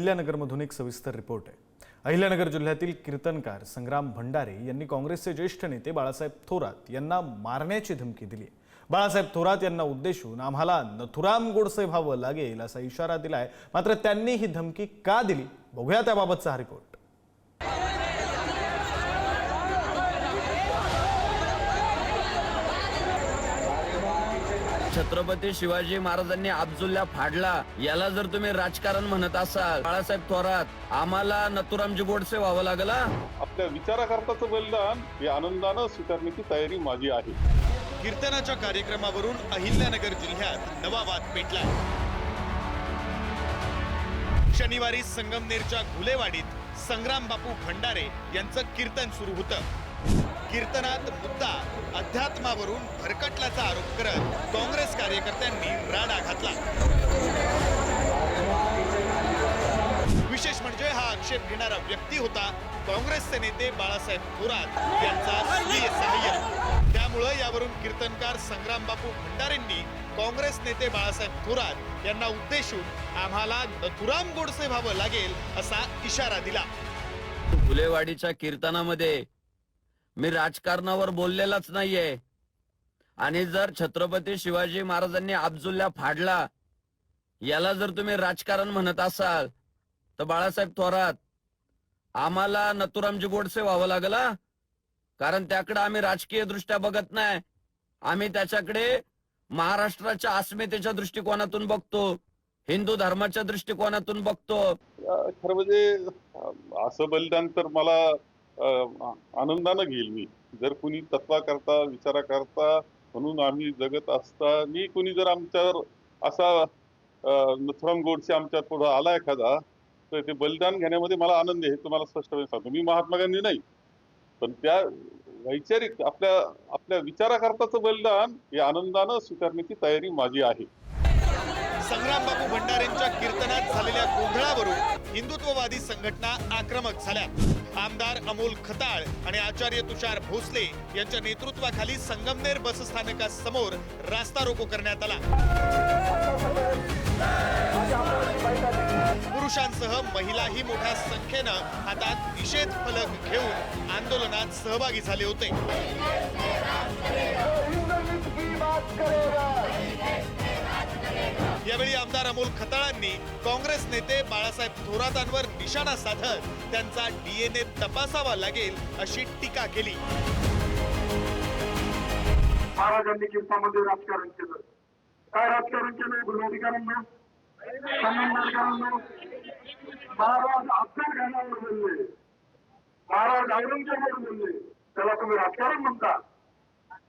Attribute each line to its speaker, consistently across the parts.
Speaker 1: अहिल्यानगरमधून एक सविस्तर रिपोर्ट आहे। अहिल्यानगर जिल्ह्यातील कीर्तनकार संग्राम भंडारे यांनी काँग्रेसचे ज्येष्ठ नेते बाळासाहेब थोरात यांना मारण्याची धमकी दिली। बाळासाहेब थोरात यांना उद्देशून आम्हाला नथुराम गोडसे व्हावं लागेल असा इशारा दिलाय। मात्र त्यांनी ही धमकी का दिली बघूया त्याबाबतचा हा रिपोर्ट।
Speaker 2: छत्रपती शिवाजी महाराजांनी अब्दुल्ला फाडला याला जर तुम्ही राजकारण म्हणत असाल बाळासाहेब थोरात आम्हाला नथुरामजी गोडसे व्हावं लागलं।
Speaker 3: आपल्या विचाराकरताचं बलिदान हे आनंदानं स्वीकारण्याची तयारी माझी आहे।
Speaker 4: कीर्तनाच्या कार्यक्रमावरून अहिल्यानगर जिल्ह्यात नवा वाद पेटला। शनिवारी संगमनेरच्या घुलेवाडीत संग्राम बापू भंडारे यांचं कीर्तन सुरू होतं। कीर्तनात मुद्दा अध्यात्मावरून भरकटल्याचा आरोप करत काँग्रेस कार्यकर्त्यांनी राडा घातला। विशेष म्हणजे हा आक्षेप घेणारा व्यक्ती होता काँग्रेसचे नेते बाळासाहेब थोरात यांचा स्वीय सहाय्यक। त्यामुळे यावरून कीर्तनकार संग्राम बापू भंडारेंनी काँग्रेस नेते बाळासाहेब थोरात यांना उद्देशून आम्हाला नथुराम गोडसे व्हावं लागेल असा इशारा दिला।
Speaker 2: घुलेवाडीच्या कीर्तनामध्ये मी राजकारणावर बोललेलाच नाहीये आणि जर छत्रपती शिवाजी महाराजांनी अब्दुल्ला फाडला याला जर तुम्ही राजकारण म्हणत असाल तर बाळासाहेब थोरात आम्हाला नथुरामजी गोडसे व्हावं लागलं। कारण त्याकडे आम्ही राजकीय दृष्ट्या बघत नाही, आम्ही त्याच्याकडे महाराष्ट्राच्या अस्मितेच्या दृष्टिकोनातून बघतो, हिंदू धर्माच्या दृष्टिकोनातून बघतो।
Speaker 3: खरं म्हणजे असं बलिदान तर मला आनंदानं घेईल मी। जर कुणी तत्वाकरता विचाराकरता म्हणून आम्ही जगत असताना कुणी जर आमच्यावर असा नथुराम गोडसे आमच्या पुढे आला एखादा तर ते बलिदान घेण्यामध्ये मला आनंद आहे, तुम्हाला स्पष्टपणे सांगतो। मी महात्मा गांधी नाही, पण त्या वैचारिक आपल्या विचाराकरताचं बलिदान हे आनंदानं स्वीकारण्याची तयारी माझी आहे।
Speaker 4: संग्राम बापू भंडारेंच्या कीर्तनात झालेल्या गोंधळावरून हिंदुत्ववादी संघटना आक्रमक झाल्या। आमदार अमोल खताळ आणि आचार्य तुषार भोसले यांच्या नेतृत्वाखाली संगमनेर बसस्थानकासमोर रास्ता रोको करण्यात आला। पुरुषांसह महिलाही मोठ्या संख्येनं हातात निषेध फलक घेऊन आंदोलनात सहभागी झाले होते। यावेळी आमदार अमोल खताळांनी काँग्रेस नेते बाळासाहेब थोरातांवर निशाणा साधत त्यांचा DNA तपासावा लागेल अशी टीका केली।
Speaker 5: महाराजांनी कीर्तनामध्ये राजकारण केलं, काय राजकारण केलं? गुन्हेगारांना, संगमनेरकरांना महाराज अफजलखानावर बोलले, महाराज औरंगजेबावर बोलले, त्याला तुम्ही राजकारण म्हणता?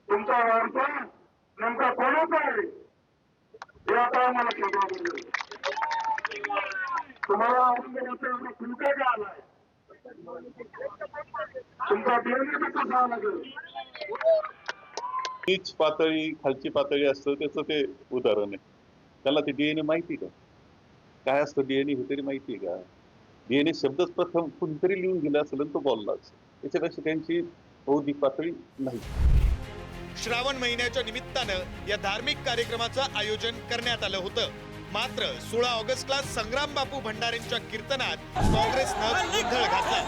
Speaker 5: तुमचा अर्थ नेमका कोणाचा आहे हे आता आम्हाला शोधावं। तुम्हाला औरंगजेबाचा एवढा फुलका का आलाय? तुमचा DNA कसा आला?
Speaker 3: नीच पातळी खालची पातळी असतं त्याचं ते उदाहरण आहे। त्याला ते DNA माहिती का? काय असतं DNA हे तरी माहिती का? DNA शब्दच प्रथम कुणीतरी लिहून गेला असेल तो बोललाच, त्याच्यापेक्षा त्यांची बौद्धिक पातळी नाही।
Speaker 4: श्रावण महिन्याच्या निमित्तानं या धार्मिक कार्यक्रमाचं आयोजन करण्यात आलं होतं। मात्र 16 ऑगस्टला संग्राम बापू भंडारेंच्या कीर्तनात काँग्रेसनं गोंधळ घातला।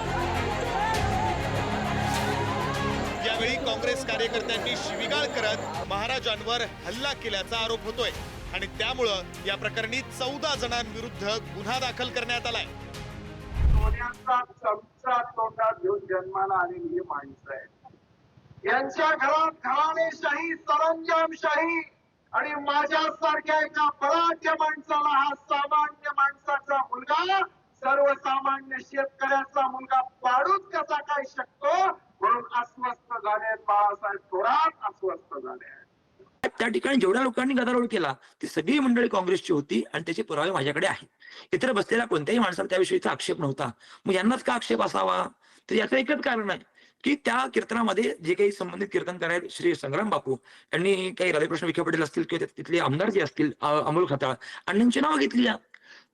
Speaker 4: यावेळी काँग्रेस कार्यकर्त्यांनी शिवीगाळ करत महाराजांवर हल्ला केल्याचा आरोप होतोय आणि त्यामुळं या प्रकरणी 14 जणांविरुद्ध गुन्हा दाखल करण्यात आलाय।
Speaker 5: सोन्याचा चमचा तोंडात घेऊन जन्माला आलेली ही माणसं आहेत। यांच्या घरात घराणेशाही, सरंजामशाही आणि माझ्यासारख्या एका बळाढ्य माणसाला, हा सामान्य माणसाचा मुलगा, सर्वसामान्य शेतकऱ्याचा मुलगा पाडूच कसा काय शकतो? म्हणून अस्वस्थ झाले बाळासाहेब थोरात, अस्वस्थ झाले।
Speaker 6: त्या ठिकाणी जेवढ्या लोकांनी गदारोळ केला ती सगळी मंडळी काँग्रेसची होती आणि त्याचे पुरावे माझ्याकडे आहेत। इतर बसलेल्या कोणत्याही माणसाला त्याविषयीचा आक्षेप नव्हता। मग यांनाच का आक्षेप असावा? तर याचं एकच कारण आहे की त्या कीर्तनामध्ये जे काही संबंधित कीर्तनकार आहेत श्री संग्राम बापू यांनी काही राधाकृष्ण विखे पाटील असतील किंवा तिथले आमदार जे असतील अमोल खताळ अण्णांची नावं घेतली।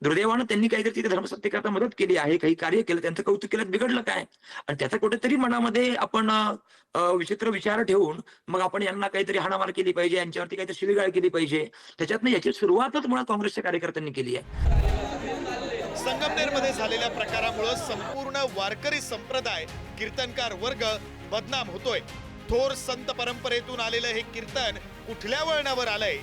Speaker 6: दुर्दैवानं त्यांनी काहीतरी तिथे धर्मसत्तेकरता मदत केली आहे, काही कार्य केलं, त्यांचं कौतुक केलं, बिघडलं काय? आणि त्याचा कुठेतरी मनामध्ये आपण विचित्र विचार ठेवून मग आपण यांना काहीतरी हाणामार केली पाहिजे, यांच्यावरती काहीतरी शिवीगाळ केली पाहिजे, त्याच्यातनं याची सुरुवातच मुळात काँग्रेसच्या कार्यकर्त्यांनी केली आहे।
Speaker 4: संगमनेरमध्ये झालेल्या प्रकारामुळे संपूर्ण वारकरी संप्रदाय, कीर्तनकार वर्ग बदनाम होतोय. थोर संत परंपरेतून आलेलं हे कीर्तन कुठल्या वळणावर आलंय?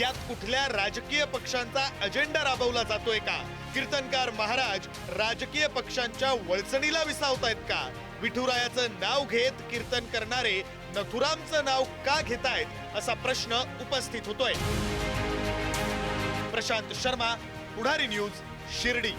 Speaker 4: यात कुठल्या राजकीय पक्षांचा अजेंडा राबवला जातोय का? कीर्तनकार महाराज राजकीय पक्षांच्या वळचणीला विसावतायत का? विठुरायाचं नाव घेत कीर्तन करणारे नथुरामचं नाव का घेतायत असा प्रश्न उपस्थित होतोय. प्रशांत शर्मा, पुढारी न्यूज, शिर्डी.